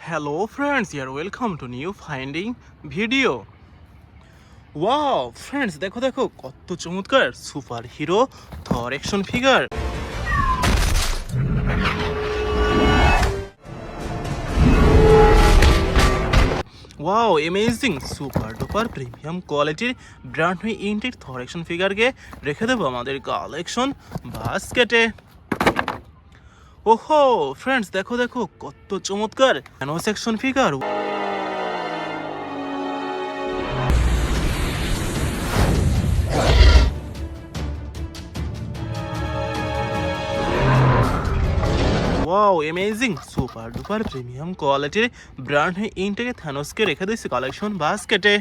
Hello friends, you are welcome to new finding video. Wow friends, দেখো দেখো কত চমৎকার super hero Thor action figure. Wow amazing super duper premium কোয়ালিটির brand new intact Thor action ফিগারকে রেখে দেবো আমাদের কালেকশন বাস্কেটে। ওহো ফ্রেন্ডস, দেখো দেখো কত চমৎকার Thanos action figure. Wow amazing super duper premium কোয়ালিটির ব্র্যান্ড ইনটেকে থ্যানোসকে রেখে দিয়েছে কালেকশন বাস্কেটে।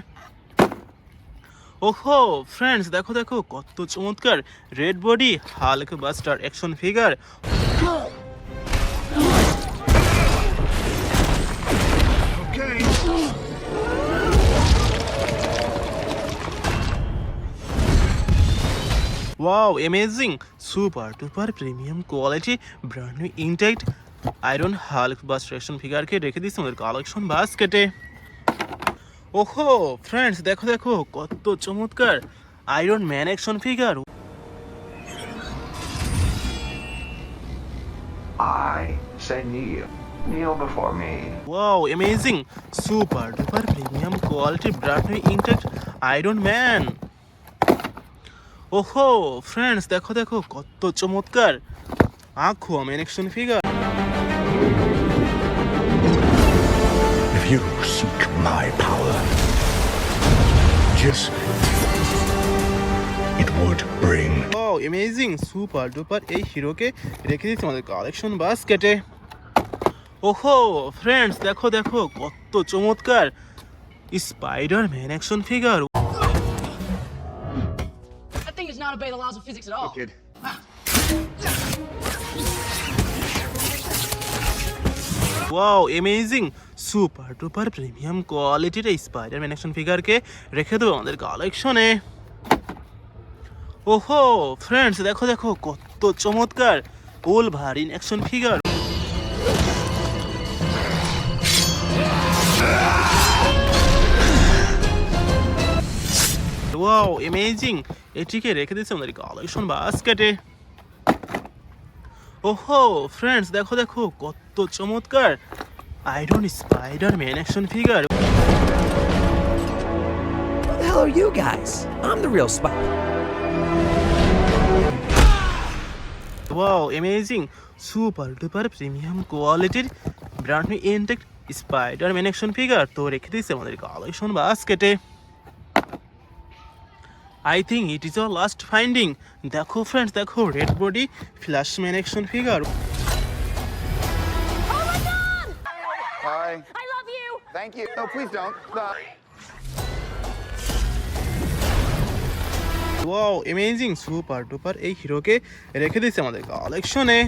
ওহো ফ্রেন্ডস, দেখো দেখো কত চমৎকার red body Hulk buster action figure. Wow amazing super duper premium quality brand new intact Iron Hulk buster action ফিগারকে রেখে দিয়েছে আমাদের কালেকশন বাস্কেটে। ওহো ফ্রেন্ডস, দেখো দেখো কত চমৎকার Iron Man action figure. I say kneel. Kneel before me. Wow amazing super duper premium quality brand new intact Iron Man. ওহো ফ্রেন্ডস, দেখো দেখো কত চমৎকার Aquaman action figure. If you seek my power, just it would bring. Wow amazing super duper এই হিরোকে রেখে দিচ্ছি আমাদের কালেকশন বাস্কেটে। ওহো ফ্রেন্ডস, দেখো দেখো কত চমৎকার spider Man action figure. That thing does not obey the laws of physics at all. Kid. Wow amazing super duper premium কোয়ালিটির এই স্পাইডার ম্যান অ্যাকশন ফিগারকে রেখে দেবো আমাদের কালেকশনে। ওহো ফ্রেন্ডস, দেখো দেখো কত চমৎকার ওলভারিন অ্যাকশন ফিগার। ওয়াও অ্যামেজিং এটিকে রেখে দিচ্ছে আমাদের কালেকশন বাস্কেটে। ওহো ফ্রেন্ডস, দেখো দেখো কত চমৎকার iron spider Man action figure. Who the hell are you guys? I'm the real spy. Wow amazing super duper premium কোয়ালিটির brand new intact Spider Man action figure তো রেখে দিয়েছে আমাদের কালেকশন বাস্কেটে। I think it is our last finding. দেখো friends, দেখো red body Flash man action figure. Hi. I love you. Thank you. No, please don't. Stop. Wow amazing super duper এই হিরোকে রেখে দিয়েছে আমাদের কালেকশনে।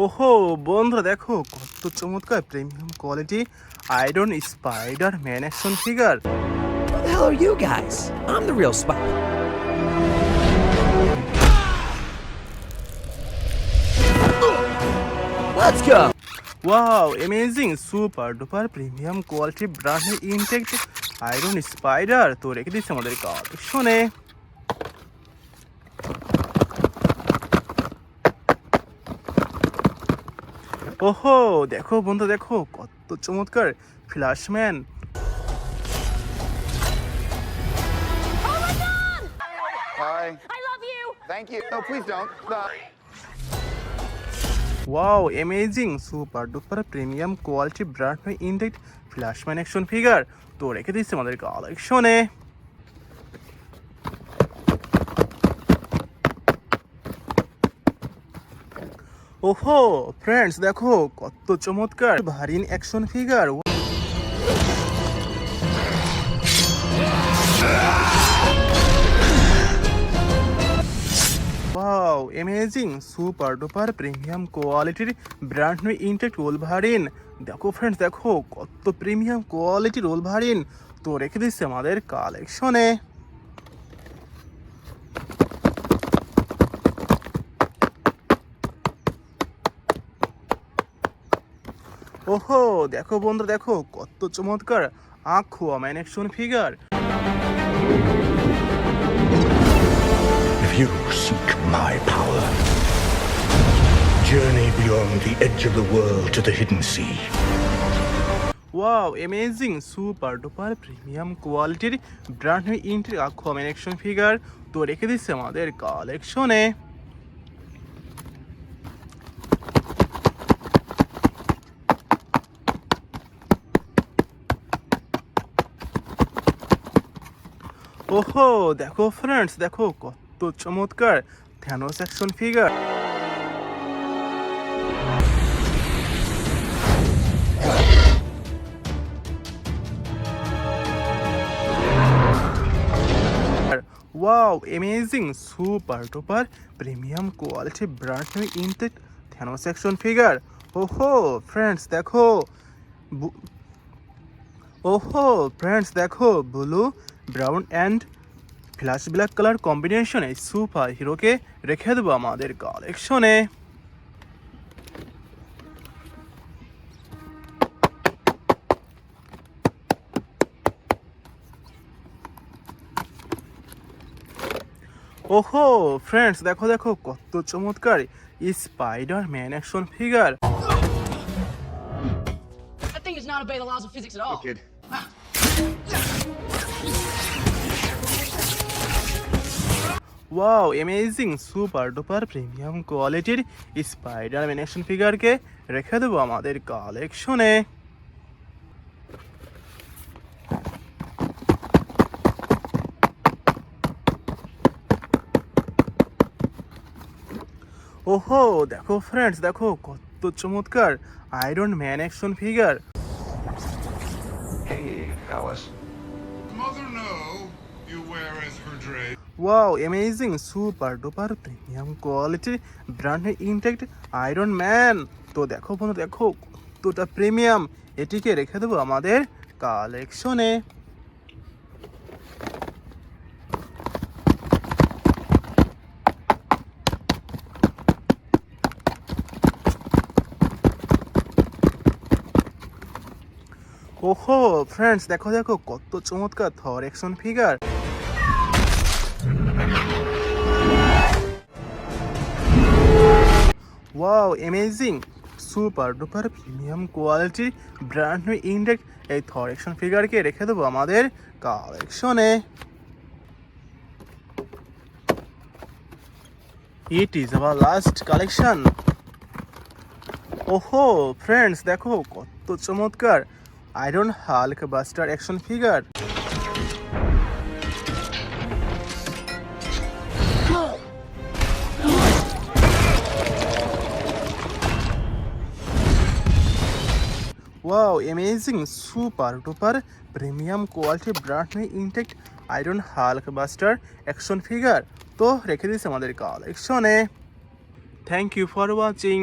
ওহো বন্ধুরা, দেখো কত চমৎকার premium quality iron spider Man action figure. Who the hell are you guys? I'm the real spy. Let's go. Wow amazing super duper premium quality brand intact iron spider তো রেখে দিচ্ছে আমাদের কালেকশনে। ওহো দেখো বন্ধু, দেখো কত চমৎকার ফ্ল্যাশম্যান। Hi. I love you. Thank you. No, please don't. Stop. Wow amazing super duper premium quality brand new intact Flashman action figure তো রেখে দিচ্ছে আমাদের কালেকশনে। ওহো ফ্রেন্ডস, দেখো কত চমৎকার ভারিন action figure. Wow amazing super duper premium কোয়ালিটির ব্র্যান্ড নিউ ইনটেক্ট ওলভারিন। দেখো ফ্রেন্ডস, দেখো কত প্রিমিয়াম কোয়ালিটির ওলভারিন তো রেখে দিচ্ছে আমাদের কালেকশনে। ওহো দেখো বন্ধুরা, দেখো কত চমৎকার Aquaman action figure. If you seek my power, journey beyond the edge of the world to the hidden sea. Wow amazing super duper premium কোয়ালিটির brand new intact Aquaman action figure তো রেখে দিচ্ছে আমাদের কালেকশনে। ওহো দেখো ফ্রেন্ডস, দেখো কত চমৎকার Thanos action figure. Wow amazing super duper premium quality brand new intact Thanos action figure. ওহো ফ্রেন্ডস দেখো, ওহো ফ্রেন্ডস দেখো blue brown and flash black colour কম্বিনেশনে সুপার হিরোকে রেখে দেবো আমাদের কালেকশনে। ওহো ফ্রেন্ডস দেখো, দেখো কত চমৎকার spider Man action figure. That thing does not obey the laws of physics at all. Kid. Wow amazing super duper premium কোয়ালিটির স্পাইডার ম্যান অ্যাকশন ফিগারকে রেখে দেবো আমাদের কালেকশনে। ওহো দেখো ফ্রেন্ডস, দেখো কত চমৎকার Iron Man action figure. Hey, Alice. Mother, no. You wear as her dress. Wow amazing super duper premium কোয়ালিটির ব্র্যান্ড ইনটেক্ট আয়রন ম্যান তো দেখো বন্ধু, দেখো কতটা প্রিমিয়াম, এটিকে রেখে দেবো আমাদের কালেকশনে। ওহো ফ্রেন্ডস দেখো, দেখো কত চমৎকার Thor action figure. Wow amazing super duper premium quality brand new intact এই থর অ্যাকশন ফিগারকে রেখে দেবো আমাদের কালেকশনে। It is our last collection. ওহো ফ্রেন্ডস দেখো কত চমৎকার Iron Hulk buster action figure. Wow amazing super duper premium quality brand new intact Iron Hulk buster action figure তো রেখে দিয়েছে আমাদের কালেকশনে। Thank you for watching.